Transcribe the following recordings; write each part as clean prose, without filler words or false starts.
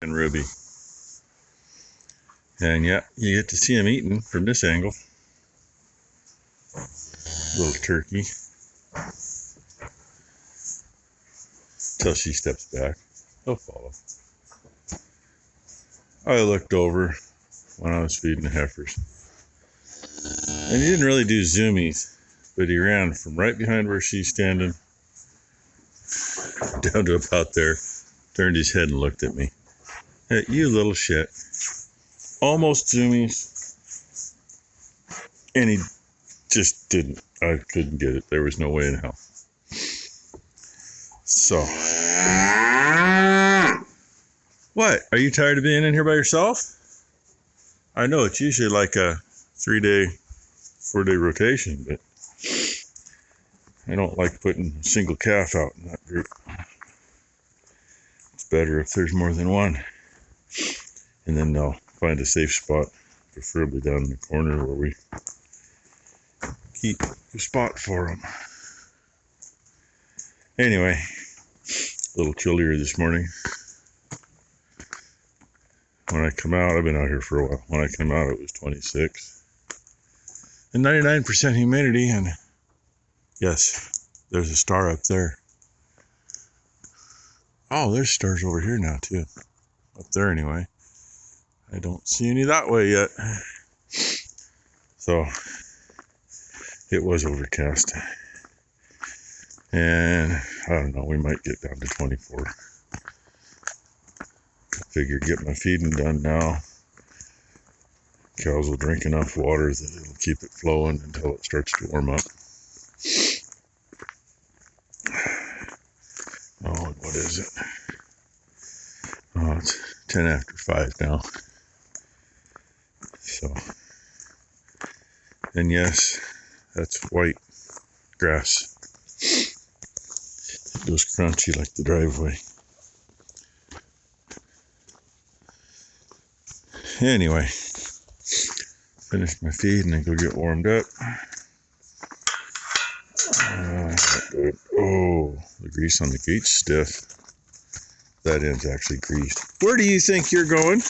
and Ruby. And yeah, you get to see him eating from this angle. Little turkey. Till she steps back. He'll follow. I looked over when I was feeding the heifers. And he didn't really do zoomies, but he ran from right behind where she's standing down to about there, turned his head and looked at me. Hey, you little shit. Almost zoomies. And he just didn't. I couldn't get it. There was no way in hell. So. What? Are you tired of being in here by yourself? I know it's usually like a 3-day, 4-day rotation, but I don't like putting a single calf out in that group. It's better if there's more than one. And then they'll find a safe spot, preferably down in the corner where we keep a spot for them. Anyway, a little chillier this morning. When I come out, I've been out here for a while. When I come out, it was 26. And 99% humidity, and yes, there's a star up there. Oh, there's stars over here now, too. Up there, anyway. I don't see any that way yet. So, it was overcast. And, I don't know, we might get down to 24. Figure get my feeding done now. Cows will drink enough water that it'll keep it flowing until it starts to warm up. Oh, what is it? Oh, it's 10 after 5 now. So, and yes, that's white grass. It goes crunchy like the driveway. Anyway, finish my feed and then go get warmed up. Oh, the grease on the gate's stiff. That end's actually greased. Where do you think you're going?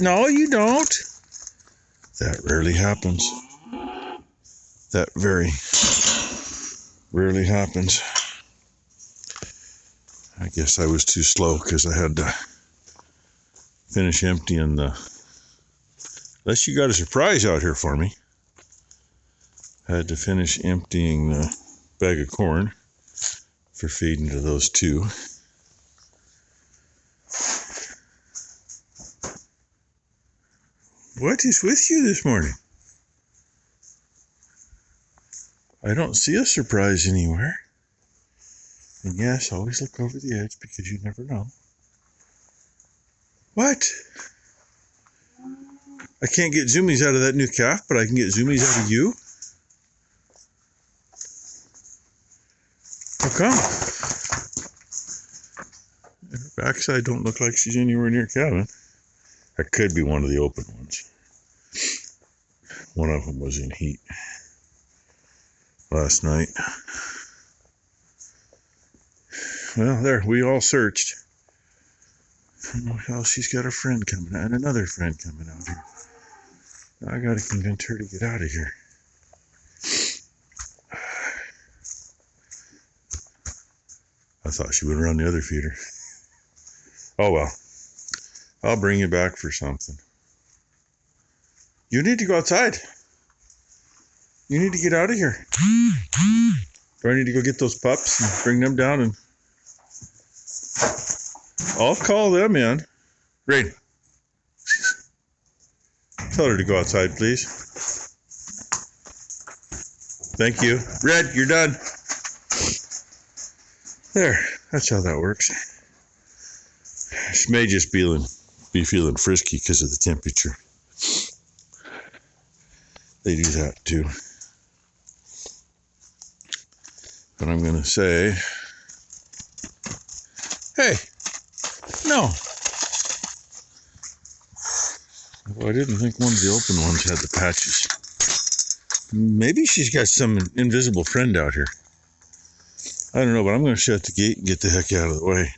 No, you don't. That rarely happens. That very rarely happens. I guess I was too slow because I had to finish emptying the, unless you got a surprise out here for me. I had to finish emptying the bag of corn for feeding to those two. What is with you this morning? I don't see a surprise anywhere. And yes, always look over the edge because you never know. What? I can't get zoomies out of that new calf, but I can get zoomies out of you? How come? Her backside don't look like she's anywhere near cabin. That could be one of the open ones. One of them was in heat last night. Well, there, we all searched. Well, she's got a friend coming out and another friend coming out here. Now I gotta convince her to get out of here. I thought she would run the other feeder. Oh well. I'll bring you back for something. You need to go outside. You need to get out of here. Do I need to go get those pups and bring them down and I'll call them in. Rain. Tell her to go outside, please. Thank you. Red, you're done. There. That's how that works. She may just be feeling frisky because of the temperature. They do that too. But I'm going to say, hey, no. Well, I didn't think one of the open ones had the patches. Maybe she's got some invisible friend out here. I don't know, but I'm going to shut the gate and get the heck out of the way.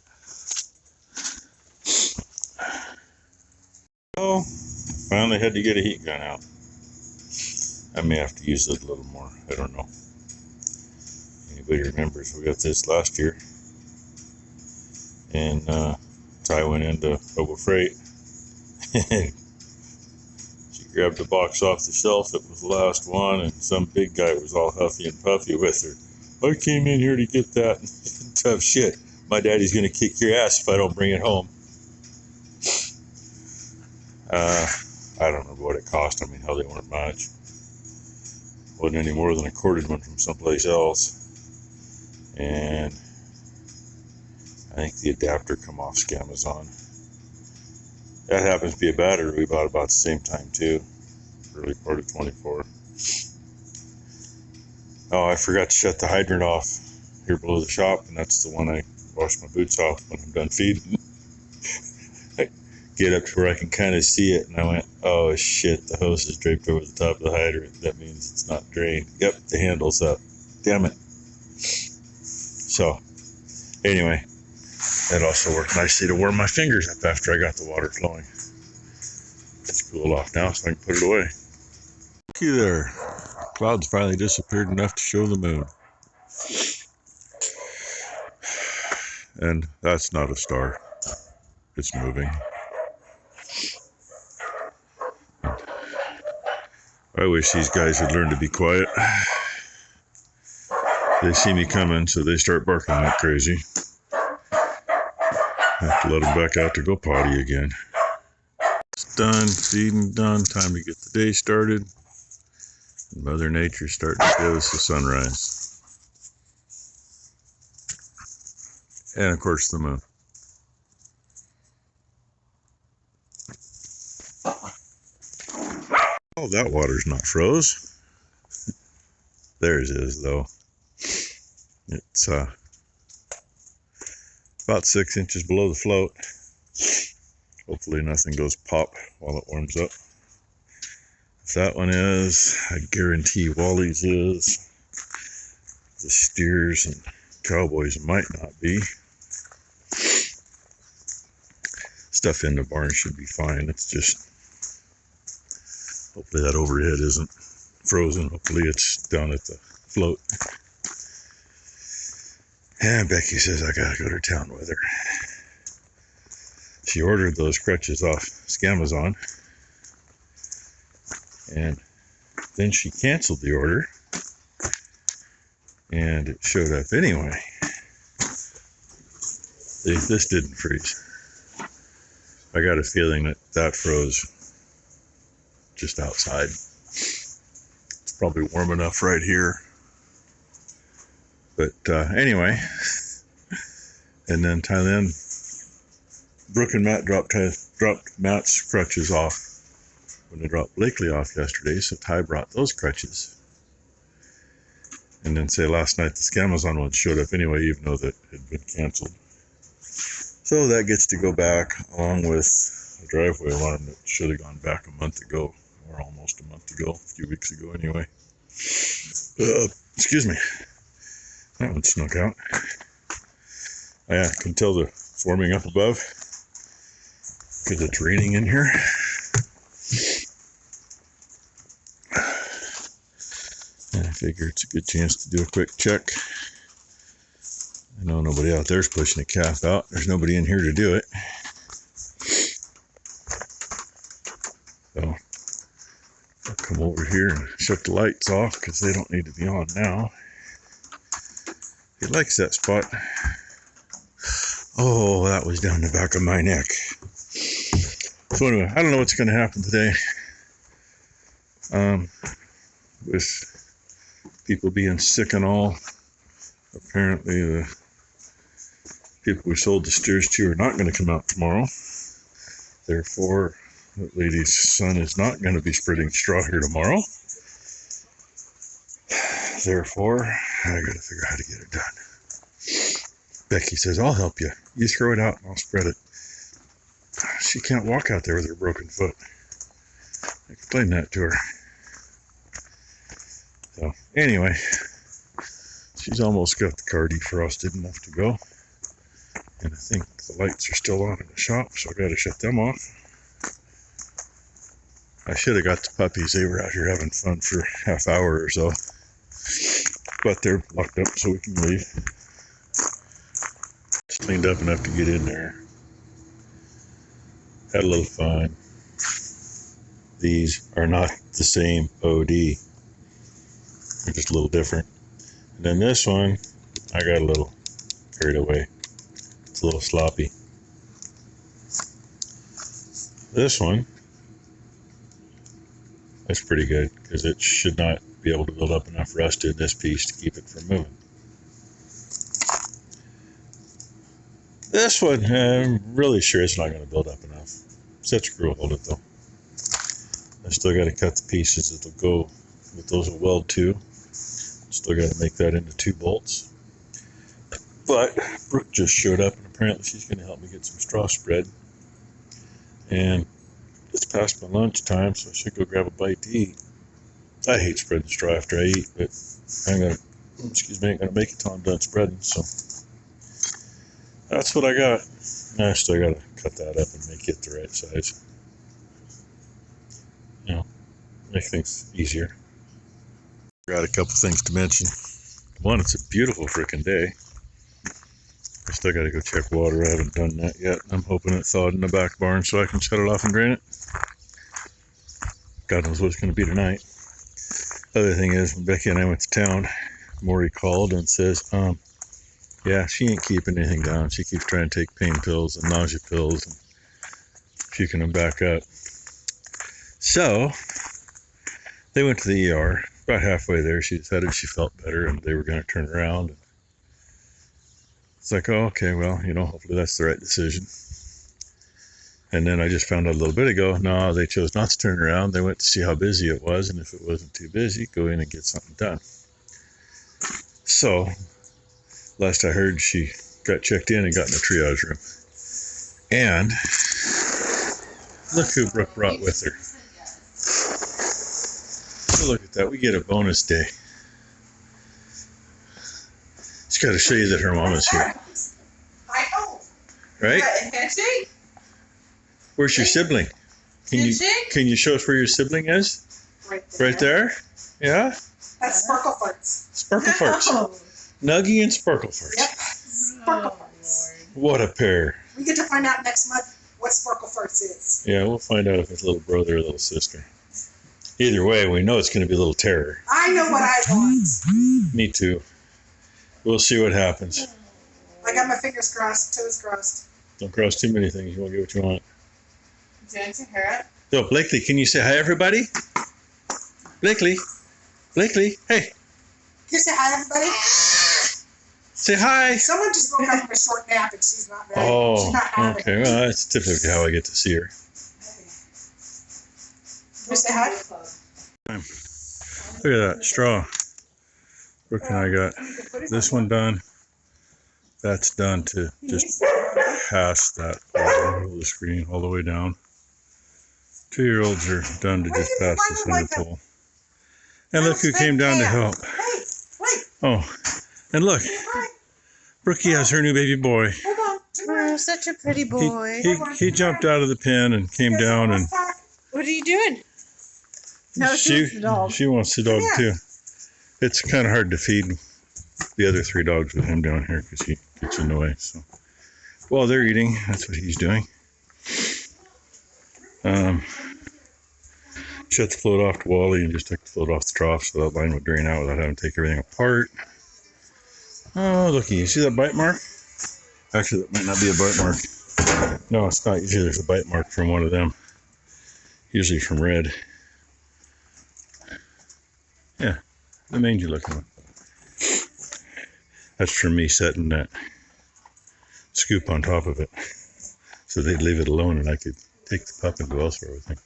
Oh, finally had to get a heat gun out. I may have to use it a little more. I don't know. Anybody remembers we got this last year, and Ty went into Hobo Freight. She grabbed the box off the shelf. It was the last one, and some big guy was all huffy and puffy with her. I came in here to get that. Tough shit. My daddy's gonna kick your ass if I don't bring it home. I don't remember what it cost. I mean, hell, they weren't much. Wasn't any more than a corded one from someplace else. And I think the adapter come off Scamazon. That happens to be a battery we bought about the same time too. Early part of 24. Oh, I forgot to shut the hydrant off here below the shop, and that's the one I wash my boots off when I'm done feeding. I get up to where I can kind of see it, and I went, oh shit, the hose is draped over the top of the hydrant. That means it's not drained. Yep, the handle's up. Damn it. So, anyway, that also worked nicely to warm my fingers up after I got the water flowing. It's cool off now, so I can put it away. Looky there. Clouds finally disappeared enough to show the moon. And that's not a star. It's moving. I wish these guys would learn to be quiet. They see me coming, so they start barking like crazy. I have to let them back out to go potty again. It's done, feeding done, time to get the day started. Mother Nature's starting to give us the sunrise. And of course the moon. Oh, that water's not froze. Theirs is though. It's about 6 inches below the float. Hopefully nothing goes pop while it warms up. If that one is, I guarantee Wally's is. The steers and cowboys might not be. Stuff in the barn should be fine. It's just, hopefully that overhead isn't frozen. Hopefully it's down at the float. And Becky says I gotta go to town with her. She ordered those crutches off Scamazon. And then she canceled the order. And it showed up anyway. This didn't freeze. I got a feeling that froze just outside. It's probably warm enough right here. But anyway, and then Brooke and Matt dropped Matt's crutches off when they dropped Blakely off yesterday, so Ty brought those crutches. And then last night the Scamazon one showed up anyway, even though that had been canceled. So that gets to go back along with a driveway alarm that should have gone back a month ago, or almost a month ago, a few weeks ago anyway. Excuse me. That one snuck out. I can tell the forming up above because it's raining in here. And I figure it's a good chance to do a quick check. I know nobody out there's pushing a calf out. There's nobody in here to do it. So I'll come over here and shut the lights off because they don't need to be on now. He likes that spot. Oh, that was down the back of my neck. So anyway, I don't know what's going to happen today. With people being sick and all, apparently the people we sold the steers to are not going to come out tomorrow. Therefore, that lady's son is not going to be spreading straw here tomorrow. Therefore, I got to figure out how to get it done. Becky says, I'll help you. You throw it out and I'll spread it. She can't walk out there with her broken foot. I explained that to her. So, anyway, she's almost got the car defrosted enough to go. And I think the lights are still on in the shop, so I got to shut them off. I should have got the puppies. They were out here having fun for half hour or so. But they're locked up so we can leave. Just cleaned up enough to get in there. Had a little fun. These are not the same OD. They're just a little different. And then this one, I got a little carried away. It's a little sloppy. This one, that's pretty good because it should not be able to build up enough rust in this piece to keep it from moving. This one, I'm really sure it's not going to build up enough. Set screw will hold it though. I still got to cut the pieces that'll go with those will weld to. Still got to make that into 2 bolts. But Brooke just showed up and apparently she's going to help me get some straw spread. And it's past my lunch time, so I should go grab a bite to eat. I hate spreading straw after I eat, but I'm gonna, ain't gonna make it till I'm done spreading. So that's what I got. I still gotta cut that up and make it the right size. You know, make things easier. Got a couple things to mention. One, it's a beautiful freaking day. I still gotta go check water. I haven't done that yet. I'm hoping it thawed in the back barn so I can shut it off and drain it. God knows what it's gonna be tonight. Other thing is, when Becky and I went to town, Maury called and says, yeah, she ain't keeping anything down. She keeps trying to take pain pills and nausea pills and puking them back up. So they went to the ER. About halfway there, she decided she felt better and they were going to turn around. It's like, oh, okay, well, you know, hopefully that's the right decision. And then I just found out a little bit ago, no, they chose not to turn around. They went to see how busy it was, and if it wasn't too busy, go in and get something done. So, last I heard, she got checked in and got in the triage room. And look who Brooke brought with her. So look at that, we get a bonus day. Just got to show you that her mom is here. Right? Where's your sibling? Can you show us where your sibling is? Right there? Yeah? That's Sparkle Farts. Sparkle Farts. Nuggy and Sparkle Farts. Yep. Sparkle Farts. What a pair. We get to find out next month what Sparkle Farts is. Yeah, we'll find out if it's little brother or little sister. Either way, we know it's going to be a little terror. I know what I want. Me too. We'll see what happens. I got my fingers crossed, toes crossed. Don't cross too many things. You won't get what you want. Do you want to hear it? So, Blakely, can you say hi, everybody? Blakely, hey. Can you say hi, everybody? Say hi. Someone just woke up from a short nap and she's not ready. Oh, she's not having okay. it. Well, that's typically how I get to see her. Can you say hi? Look at that straw. Brooke and I got this one done. That's done to just pass that over the screen all the way down. 2-year-olds are done to just pass the center pole. And look who came down to help. Oh, and look, Brookie has her new baby boy. Oh, such a pretty boy. He jumped out of the pen and came down, and What are you doing? No, she wants the dog too. It's kind of hard to feed the other 3 dogs with him down here because he gets in the way. So while they're eating, that's what he's doing. Shut the float off to Wally and just took the float off the trough so that line would drain out without having to take everything apart. Oh, looky, you see that bite mark? Actually, that might not be a bite mark. No, it's not. Usually there's a bite mark from one of them. Usually from red. Yeah, the mangy looking one. That's from me setting that scoop on top of it. So they'd leave it alone and I could take the pup and go elsewhere with him.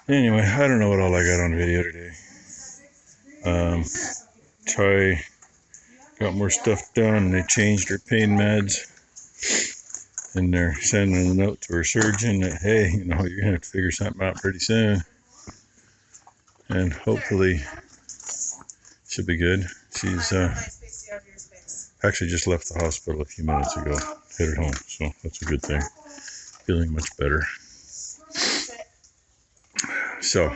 Anyway, I don't know what all I got on video today. Ty got more stuff done. They changed her pain meds. And they're sending a note to her surgeon that, hey, you know, you're going to have to figure something out pretty soon. And hopefully she'll be good. She's actually just left the hospital a few minutes ago, headed home, so that's a good thing. Feeling much better. So,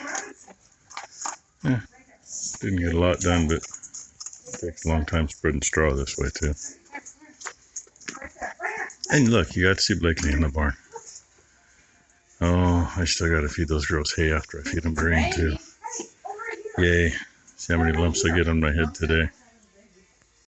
yeah, didn't get a lot done, but it takes a long time spreading straw this way too. And look, you got to see Blakely in the barn. Oh, I still got to feed those girls hay after I feed them grain too. Yay. See how many lumps I get on my head today.